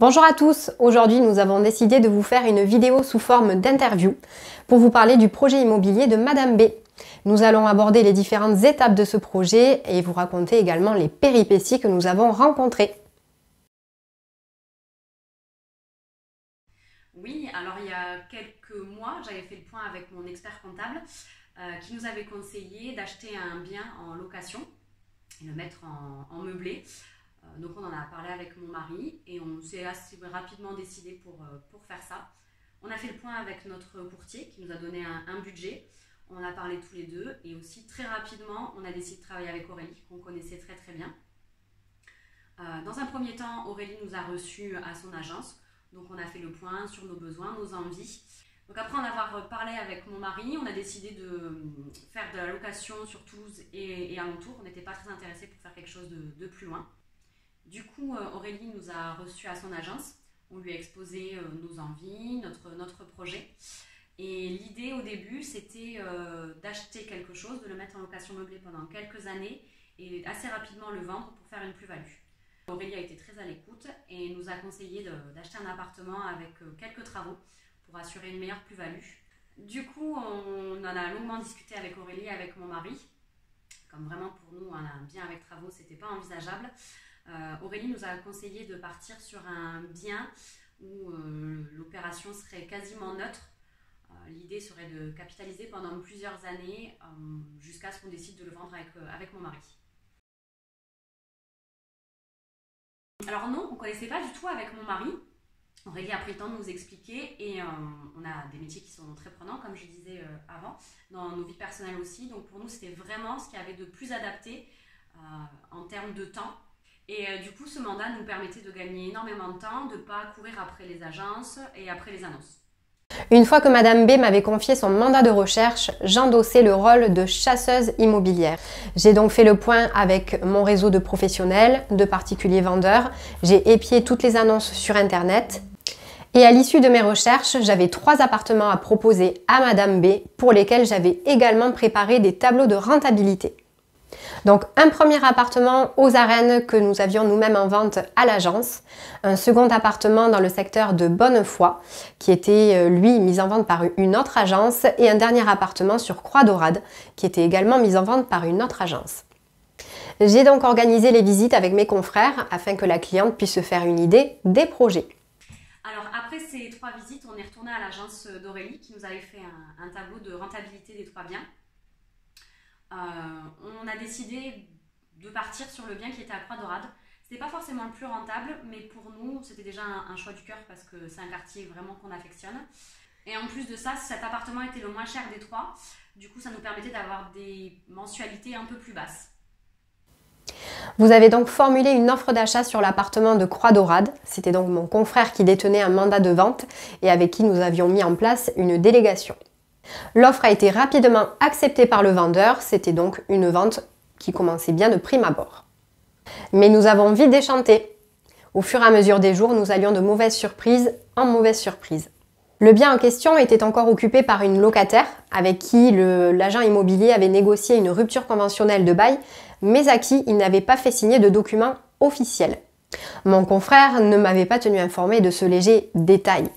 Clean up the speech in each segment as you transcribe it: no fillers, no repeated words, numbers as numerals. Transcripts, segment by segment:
Bonjour à tous, aujourd'hui nous avons décidé de vous faire une vidéo sous forme d'interview pour vous parler du projet immobilier de Madame B. Nous allons aborder les différentes étapes de ce projet et vous raconter également les péripéties que nous avons rencontrées. Oui, alors il y a quelques mois, j'avais fait le point avec mon expert comptable qui nous avait conseillé d'acheter un bien en location et le mettre en meublé. Donc on en a parlé avec mon mari et on s'est assez rapidement décidé pour faire ça. On a fait le point avec notre courtier qui nous a donné un budget. On en a parlé tous les deux et aussi très rapidement, on a décidé de travailler avec Aurélie, qu'on connaissait très bien. Dans un premier temps, Aurélie nous a reçus à son agence. Donc on a fait le point sur nos besoins, nos envies. Donc après en avoir parlé avec mon mari, on a décidé de faire de la location sur Toulouse et alentour. On n'était pas très intéressés pour faire quelque chose de plus loin. Du coup, Aurélie nous a reçus à son agence. On lui a exposé nos envies, notre projet. Et l'idée au début, c'était d'acheter quelque chose, de le mettre en location meublée pendant quelques années et assez rapidement le vendre pour faire une plus-value. Aurélie a été très à l'écoute et nous a conseillé d'acheter un appartement avec quelques travaux pour assurer une meilleure plus-value. Du coup, on en a longuement discuté avec Aurélie et avec mon mari. Comme vraiment pour nous, un bien avec travaux, c'était pas envisageable. Aurélie nous a conseillé de partir sur un bien où l'opération serait quasiment neutre. L'idée serait de capitaliser pendant plusieurs années jusqu'à ce qu'on décide de le vendre avec mon mari. Alors non, on ne connaissait pas du tout avec mon mari. Aurélie a pris le temps de nous expliquer et on a des métiers qui sont très prenants, comme je disais avant, dans nos vies personnelles aussi. Donc pour nous, c'était vraiment ce qu'il y avait de plus adapté en termes de temps. Et du coup, ce mandat nous permettait de gagner énormément de temps, de ne pas courir après les agences et après les annonces. Une fois que Madame B m'avait confié son mandat de recherche, j'endossais le rôle de chasseuse immobilière. J'ai donc fait le point avec mon réseau de professionnels, de particuliers vendeurs. J'ai épié toutes les annonces sur Internet. Et à l'issue de mes recherches, j'avais 3 appartements à proposer à Madame B pour lesquels j'avais également préparé des tableaux de rentabilité. Donc un premier appartement aux Arènes que nous avions nous-mêmes en vente à l'agence, un second appartement dans le secteur de Bonnefoy qui était lui mis en vente par une autre agence et un dernier appartement sur Croix-Daurade qui était également mis en vente par une autre agence. J'ai donc organisé les visites avec mes confrères afin que la cliente puisse se faire une idée des projets. Alors après ces 3 visites, on est retourné à l'agence d'Aurélie qui nous avait fait un tableau de rentabilité des 3 biens. On a décidé de partir sur le bien qui était à Croix-Daurade. C'était pas forcément le plus rentable, mais pour nous, c'était déjà un choix du cœur parce que c'est un quartier vraiment qu'on affectionne. Et en plus de ça, cet appartement était le moins cher des 3. Du coup, ça nous permettait d'avoir des mensualités un peu plus basses. Vous avez donc formulé une offre d'achat sur l'appartement de Croix-Daurade. C'était donc mon confrère qui détenait un mandat de vente et avec qui nous avions mis en place une délégation. L'offre a été rapidement acceptée par le vendeur, c'était donc une vente qui commençait bien de prime abord. Mais nous avons vite déchanté. Au fur et à mesure des jours, nous allions de mauvaise surprise en mauvaise surprise. Le bien en question était encore occupé par une locataire avec qui l'agent immobilier avait négocié une rupture conventionnelle de bail, mais à qui il n'avait pas fait signer de documents officiels. Mon confrère ne m'avait pas tenu informé de ce léger détail.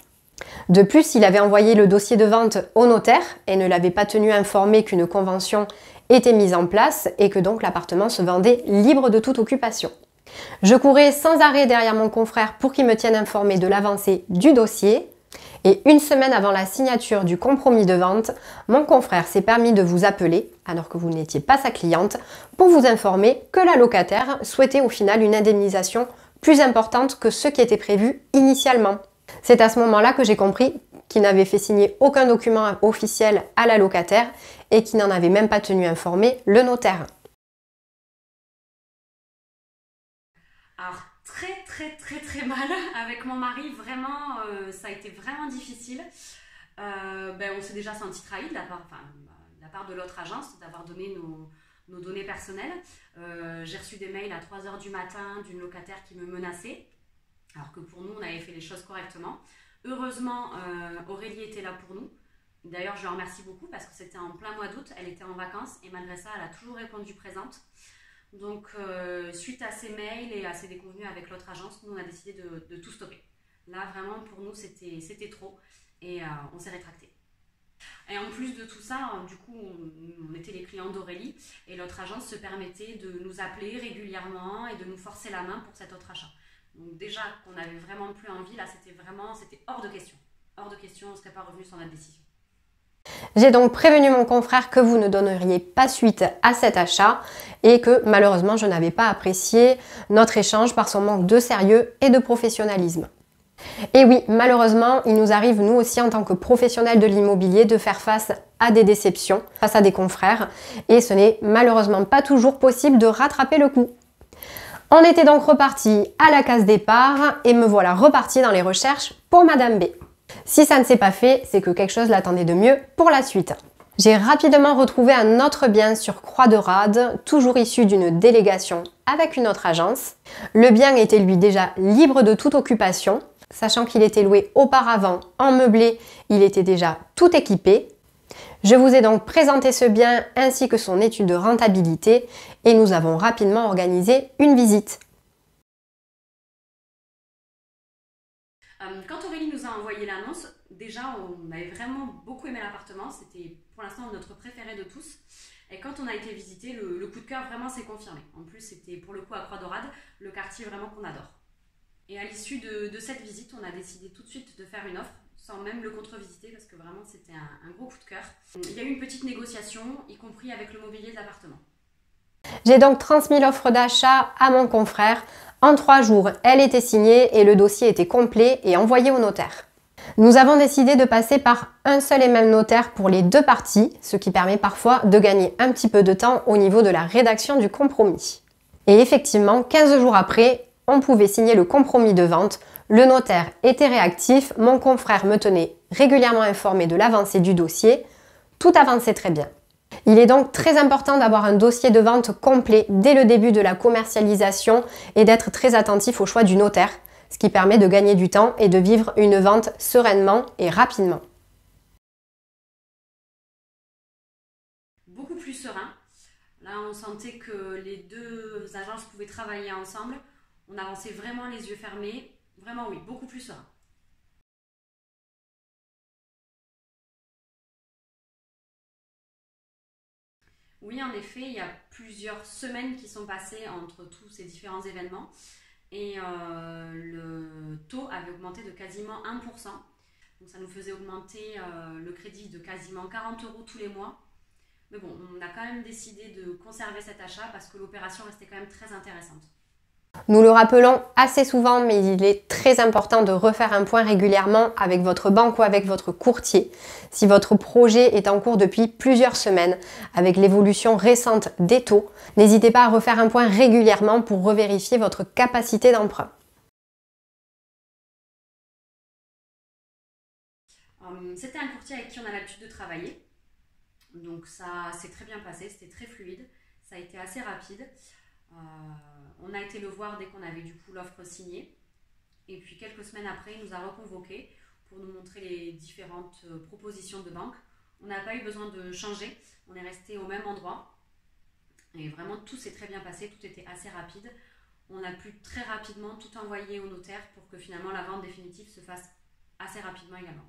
De plus, il avait envoyé le dossier de vente au notaire et ne l'avait pas tenu informé qu'une convention était mise en place et que donc l'appartement se vendait libre de toute occupation. Je courais sans arrêt derrière mon confrère pour qu'il me tienne informé de l'avancée du dossier et une semaine avant la signature du compromis de vente, mon confrère s'est permis de vous appeler, alors que vous n'étiez pas sa cliente, pour vous informer que la locataire souhaitait au final une indemnisation plus importante que ce qui était prévu initialement. C'est à ce moment-là que j'ai compris qu'il n'avait fait signer aucun document officiel à la locataire et qu'il n'en avait même pas tenu informé le notaire. Alors très mal avec mon mari, vraiment ça a été vraiment difficile. On s'est déjà senti trahi de la part de l'autre agence d'avoir donné nos données personnelles. J'ai reçu des mails à 3 h du matin d'une locataire qui me menaçait. Alors que pour nous, on avait fait les choses correctement. Heureusement, Aurélie était là pour nous. D'ailleurs, je la remercie beaucoup parce que c'était en plein mois d'août, elle était en vacances et malgré ça, elle a toujours répondu présente. Donc, suite à ces mails et à ces déconvenues avec l'autre agence, nous, on a décidé de tout stopper. Là, vraiment, pour nous, c'était trop et on s'est rétracté. Et en plus de tout ça, du coup, on était les clients d'Aurélie et notre agence se permettait de nous appeler régulièrement et de nous forcer la main pour cet autre achat. Donc déjà qu'on n'avait vraiment plus envie, là c'était hors de question. Hors de question, on ne serait pas revenu sans notre décision. J'ai donc prévenu mon confrère que vous ne donneriez pas suite à cet achat et que malheureusement je n'avais pas apprécié notre échange par son manque de sérieux et de professionnalisme. Et oui, malheureusement, il nous arrive, nous aussi, en tant que professionnels de l'immobilier, de faire face à des déceptions, face à des confrères, et ce n'est malheureusement pas toujours possible de rattraper le coup. On était donc reparti à la case départ, et me voilà reparti dans les recherches pour Madame B. Si ça ne s'est pas fait, c'est que quelque chose l'attendait de mieux pour la suite. J'ai rapidement retrouvé un autre bien sur Croix-de-Rade, toujours issu d'une délégation avec une autre agence. Le bien était lui déjà libre de toute occupation, sachant qu'il était loué auparavant en meublé, il était déjà tout équipé. Je vous ai donc présenté ce bien ainsi que son étude de rentabilité et nous avons rapidement organisé une visite. Quand Aurélie nous a envoyé l'annonce, déjà on avait vraiment beaucoup aimé l'appartement, c'était pour l'instant notre préféré de tous. Et quand on a été visiter, le coup de cœur vraiment s'est confirmé. En plus c'était pour le coup à Croix-de-Rade, le quartier vraiment qu'on adore. Et à l'issue de cette visite, on a décidé tout de suite de faire une offre, sans même le contre-visiter, parce que vraiment c'était un gros coup de cœur. Il y a eu une petite négociation, y compris avec le mobilier de l'appartement. J'ai donc transmis l'offre d'achat à mon confrère. En 3 jours, elle était signée et le dossier était complet et envoyé au notaire. Nous avons décidé de passer par un seul et même notaire pour les 2 parties, ce qui permet parfois de gagner un petit peu de temps au niveau de la rédaction du compromis. Et effectivement, 15 jours après, on pouvait signer le compromis de vente. Le notaire était réactif, mon confrère me tenait régulièrement informé de l'avancée du dossier. Tout avançait très bien. Il est donc très important d'avoir un dossier de vente complet dès le début de la commercialisation et d'être très attentif au choix du notaire, ce qui permet de gagner du temps et de vivre une vente sereinement et rapidement. Beaucoup plus serein. Là, on sentait que les 2 agences pouvaient travailler ensemble. On avançait vraiment les yeux fermés. Vraiment, oui, beaucoup plus serein. Oui, en effet, il y a plusieurs semaines qui sont passées entre tous ces différents événements. Et le taux avait augmenté de quasiment 1%. Donc ça nous faisait augmenter le crédit de quasiment 40 € tous les mois. Mais bon, on a quand même décidé de conserver cet achat parce que l'opération restait quand même très intéressante. Nous le rappelons assez souvent, mais il est très important de refaire un point régulièrement avec votre banque ou avec votre courtier. Si votre projet est en cours depuis plusieurs semaines, avec l'évolution récente des taux, n'hésitez pas à refaire un point régulièrement pour revérifier votre capacité d'emprunt. C'était un courtier avec qui on a l'habitude de travailler. Donc ça s'est très bien passé, c'était très fluide, ça a été assez rapide. On a été le voir dès qu'on avait du coup l'offre signée. Et puis quelques semaines après, il nous a reconvoqués pour nous montrer les différentes propositions de banque. On n'a pas eu besoin de changer, on est resté au même endroit. Et vraiment tout s'est très bien passé, tout était assez rapide. On a pu très rapidement tout envoyer au notaire pour que finalement la vente définitive se fasse assez rapidement également.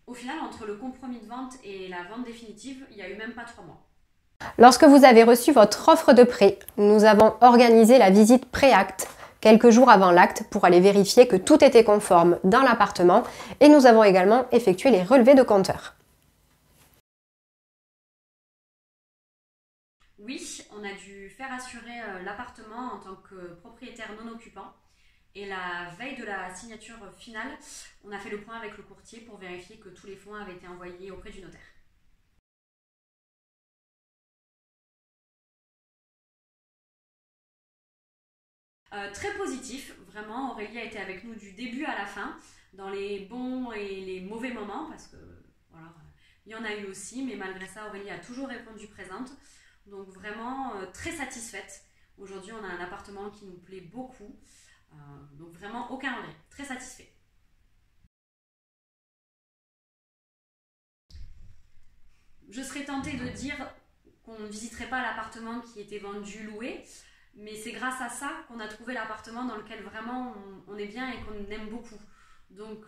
Au final, entre le compromis de vente et la vente définitive, il n'y a eu même pas 3 mois. Lorsque vous avez reçu votre offre de prêt, nous avons organisé la visite pré-acte quelques jours avant l'acte pour aller vérifier que tout était conforme dans l'appartement et nous avons également effectué les relevés de compteur. Oui, on a dû faire assurer l'appartement en tant que propriétaire non occupant. Et la veille de la signature finale, on a fait le point avec le courtier pour vérifier que tous les fonds avaient été envoyés auprès du notaire. Très positif, vraiment. Aurélie a été avec nous du début à la fin, dans les bons et les mauvais moments, parce que voilà, il y en a eu aussi, mais malgré ça, Aurélie a toujours répondu présente. Donc vraiment très satisfaite. Aujourd'hui, on a un appartement qui nous plaît beaucoup. Donc vraiment aucun regret, très satisfait. Je serais tentée de dire qu'on ne visiterait pas l'appartement qui était vendu loué, Mais c'est grâce à ça qu'on a trouvé l'appartement dans lequel vraiment on est bien et qu'on aime beaucoup. Donc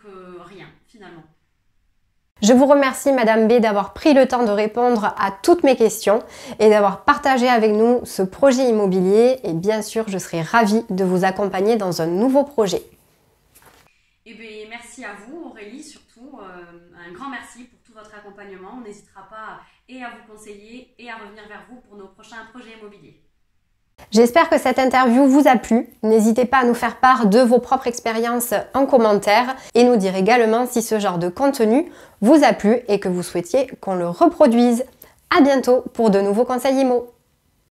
rien, finalement. Je vous remercie Madame B d'avoir pris le temps de répondre à toutes mes questions et d'avoir partagé avec nous ce projet immobilier, et bien sûr je serai ravie de vous accompagner dans un nouveau projet. Et bien merci à vous Aurélie, surtout un grand merci pour tout votre accompagnement. On n'hésitera pas et à vous conseiller et à revenir vers vous pour nos prochains projets immobiliers. J'espère que cette interview vous a plu. N'hésitez pas à nous faire part de vos propres expériences en commentaire et nous dire également si ce genre de contenu vous a plu et que vous souhaitiez qu'on le reproduise. À bientôt pour de nouveaux conseils IMO.